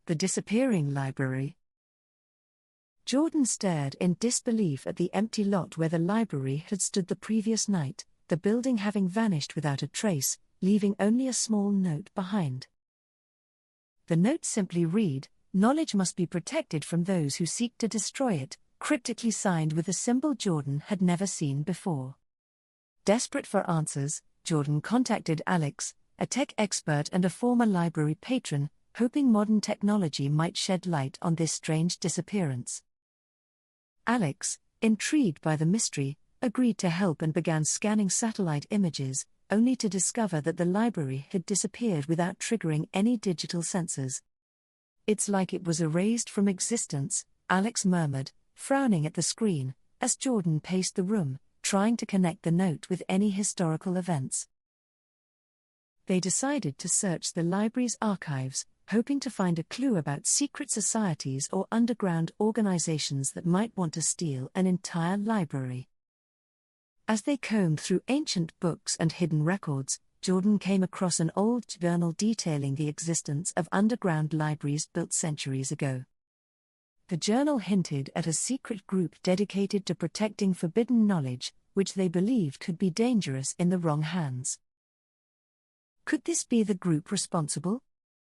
The disappearing library. Jordan stared in disbelief at the empty lot where the library had stood the previous night, the building having vanished without a trace, leaving only a small note behind. The note simply read, "Knowledge must be protected from those who seek to destroy it," cryptically signed with a symbol Jordan had never seen before. Desperate for answers, Jordan contacted Alex, a tech expert and a former library patron, hoping modern technology might shed light on this strange disappearance. Alex, intrigued by the mystery, agreed to help and began scanning satellite images, only to discover that the library had disappeared without triggering any digital sensors. "It's like it was erased from existence," Alex murmured, frowning at the screen, as Jordan paced the room, trying to connect the note with any historical events. They decided to search the library's archives, hoping to find a clue about secret societies or underground organizations that might want to steal an entire library. As they combed through ancient books and hidden records, Jordan came across an old journal detailing the existence of underground libraries built centuries ago. The journal hinted at a secret group dedicated to protecting forbidden knowledge, which they believed could be dangerous in the wrong hands. Could this be the group responsible?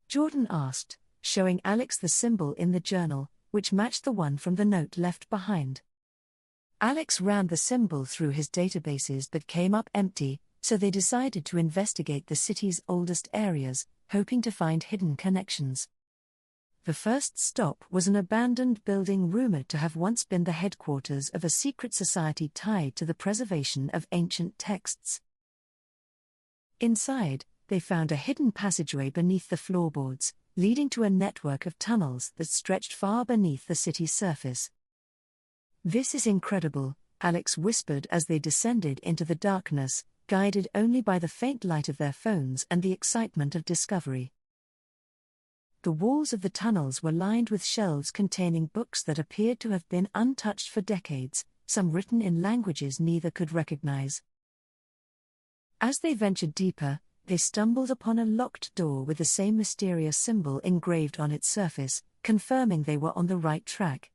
Jordan asked, showing Alex the symbol in the journal, which matched the one from the note left behind. Alex ran the symbol through his databases but came up empty, so they decided to investigate the city's oldest areas, hoping to find hidden connections. The first stop was an abandoned building rumored to have once been the headquarters of a secret society tied to the preservation of ancient texts. Inside, they found a hidden passageway beneath the floorboards, leading to a network of tunnels that stretched far beneath the city's surface. "This is incredible," Alex whispered as they descended into the darkness, guided only by the faint light of their phones and the excitement of discovery. The walls of the tunnels were lined with shelves containing books that appeared to have been untouched for decades, some written in languages neither could recognize. As they ventured deeper, they stumbled upon a locked door with the same mysterious symbol engraved on its surface, confirming they were on the right track.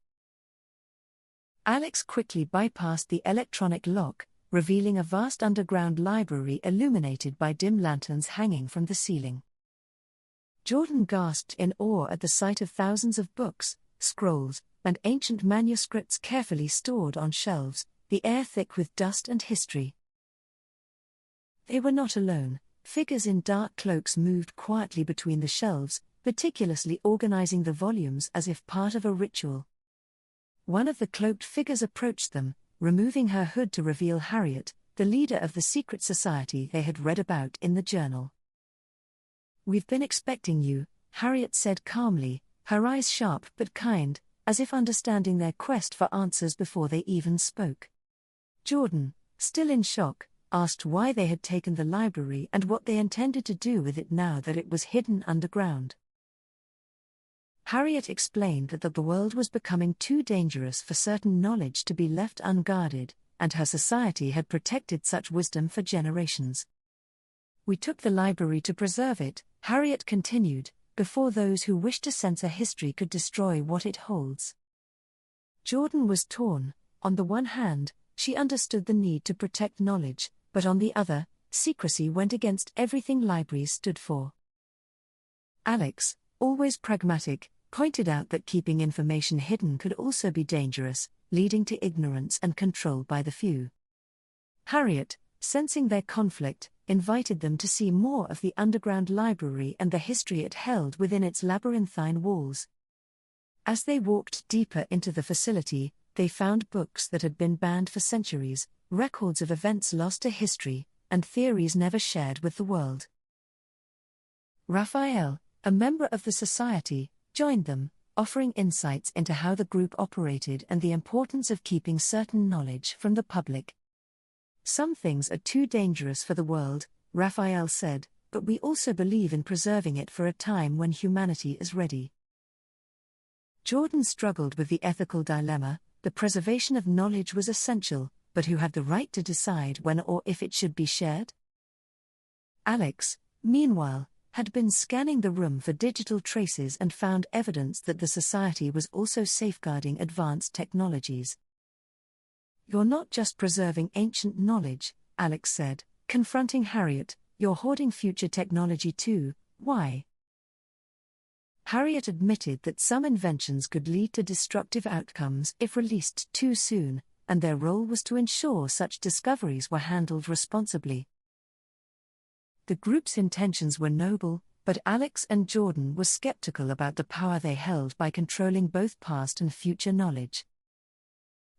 Alex quickly bypassed the electronic lock, revealing a vast underground library illuminated by dim lanterns hanging from the ceiling. Jordan gasped in awe at the sight of thousands of books, scrolls, and ancient manuscripts carefully stored on shelves, the air thick with dust and history. They were not alone. Figures in dark cloaks moved quietly between the shelves, meticulously organizing the volumes as if part of a ritual. One of the cloaked figures approached them, removing her hood to reveal Harriet, the leader of the secret society they had read about in the journal. "We've been expecting you," Harriet said calmly, her eyes sharp but kind, as if understanding their quest for answers before they even spoke. Jordan, still in shock, asked why they had taken the library and what they intended to do with it now that it was hidden underground. Harriet explained that the world was becoming too dangerous for certain knowledge to be left unguarded, and her society had protected such wisdom for generations. "We took the library to preserve it," Harriet continued, "before those who wish to censor history could destroy what it holds." Jordan was torn. On the one hand, she understood the need to protect knowledge, but on the other, secrecy went against everything libraries stood for. Alex, always pragmatic, pointed out that keeping information hidden could also be dangerous, leading to ignorance and control by the few. Harriet, sensing their conflict, invited them to see more of the underground library and the history it held within its labyrinthine walls. As they walked deeper into the facility, they found books that had been banned for centuries, records of events lost to history, and theories never shared with the world. Raphael, a member of the society, joined them, offering insights into how the group operated and the importance of keeping certain knowledge from the public. "Some things are too dangerous for the world," Raphael said, "but we also believe in preserving it for a time when humanity is ready." Jordan struggled with the ethical dilemma. The preservation of knowledge was essential, but who had the right to decide when or if it should be shared? Alex, meanwhile, had been scanning the room for digital traces and found evidence that the society was also safeguarding advanced technologies. "You're not just preserving ancient knowledge," Alex said, confronting Harriet, "you're hoarding future technology too. Why?" Harriet admitted that some inventions could lead to destructive outcomes if released too soon, and their role was to ensure such discoveries were handled responsibly. The group's intentions were noble, but Alex and Jordan were skeptical about the power they held by controlling both past and future knowledge.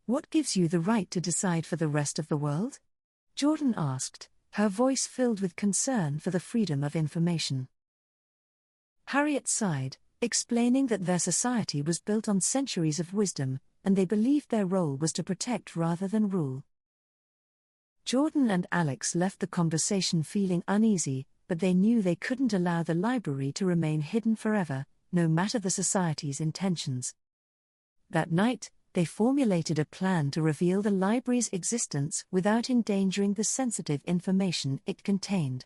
"What gives you the right to decide for the rest of the world?" Jordan asked, her voice filled with concern for the freedom of information. Harriet sighed, explaining that their society was built on centuries of wisdom, and they believed their role was to protect rather than rule. Jordan and Alex left the conversation feeling uneasy, but they knew they couldn't allow the library to remain hidden forever, no matter the society's intentions. That night, they formulated a plan to reveal the library's existence without endangering the sensitive information it contained.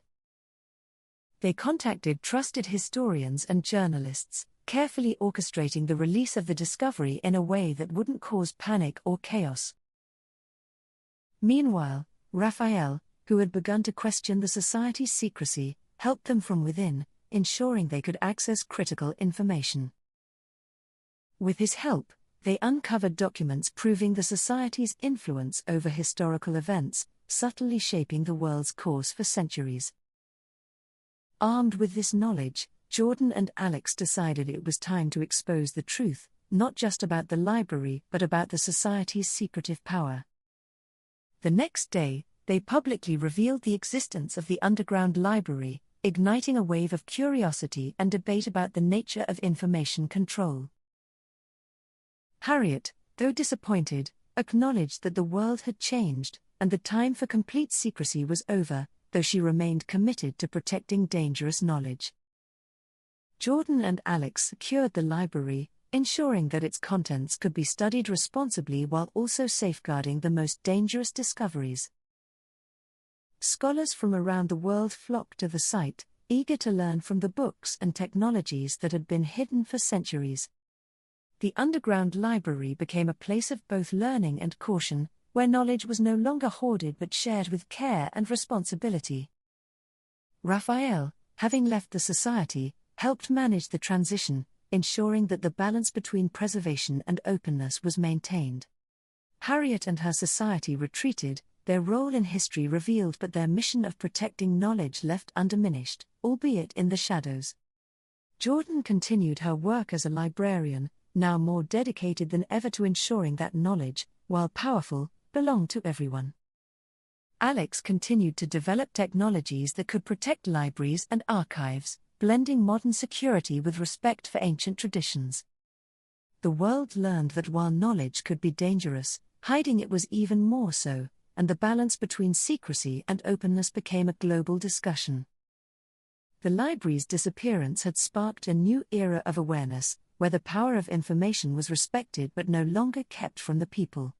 They contacted trusted historians and journalists, carefully orchestrating the release of the discovery in a way that wouldn't cause panic or chaos. Meanwhile, Raphael, who had begun to question the society's secrecy, helped them from within, ensuring they could access critical information. With his help, they uncovered documents proving the society's influence over historical events, subtly shaping the world's course for centuries. Armed with this knowledge, Jordan and Alex decided it was time to expose the truth, not just about the library but about the society's secretive power. The next day, they publicly revealed the existence of the underground library, igniting a wave of curiosity and debate about the nature of information control. Harriet, though disappointed, acknowledged that the world had changed, and the time for complete secrecy was over, though she remained committed to protecting dangerous knowledge. Jordan and Alex secured the library, ensuring that its contents could be studied responsibly while also safeguarding the most dangerous discoveries. Scholars from around the world flocked to the site, eager to learn from the books and technologies that had been hidden for centuries. The underground library became a place of both learning and caution, where knowledge was no longer hoarded but shared with care and responsibility. Raphael, having left the society, helped manage the transition, ensuring that the balance between preservation and openness was maintained. Harriet and her society retreated, their role in history revealed but their mission of protecting knowledge left undiminished, albeit in the shadows. Jordan continued her work as a librarian, now more dedicated than ever to ensuring that knowledge, while powerful, belonged to everyone. Alex continued to develop technologies that could protect libraries and archives, blending modern security with respect for ancient traditions. The world learned that while knowledge could be dangerous, hiding it was even more so, and the balance between secrecy and openness became a global discussion. The library's disappearance had sparked a new era of awareness, where the power of information was respected but no longer kept from the people.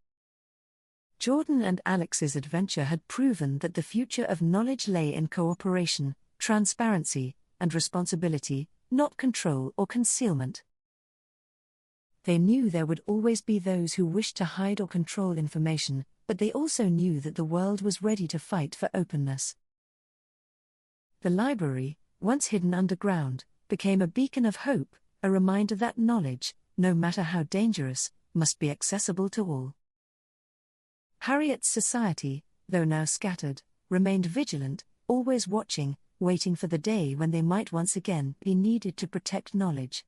Jordan and Alex's adventure had proven that the future of knowledge lay in cooperation, transparency, and responsibility, not control or concealment. They knew there would always be those who wished to hide or control information, but they also knew that the world was ready to fight for openness. The library, once hidden underground, became a beacon of hope, a reminder that knowledge, no matter how dangerous, must be accessible to all. Harriet's society, though now scattered, remained vigilant, always watching, waiting for the day when they might once again be needed to protect knowledge.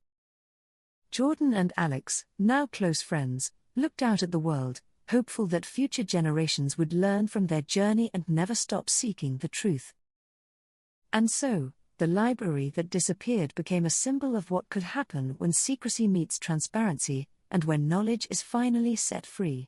Jordan and Alex, now close friends, looked out at the world, hopeful that future generations would learn from their journey and never stop seeking the truth. And so, the library that disappeared became a symbol of what could happen when secrecy meets transparency, and when knowledge is finally set free.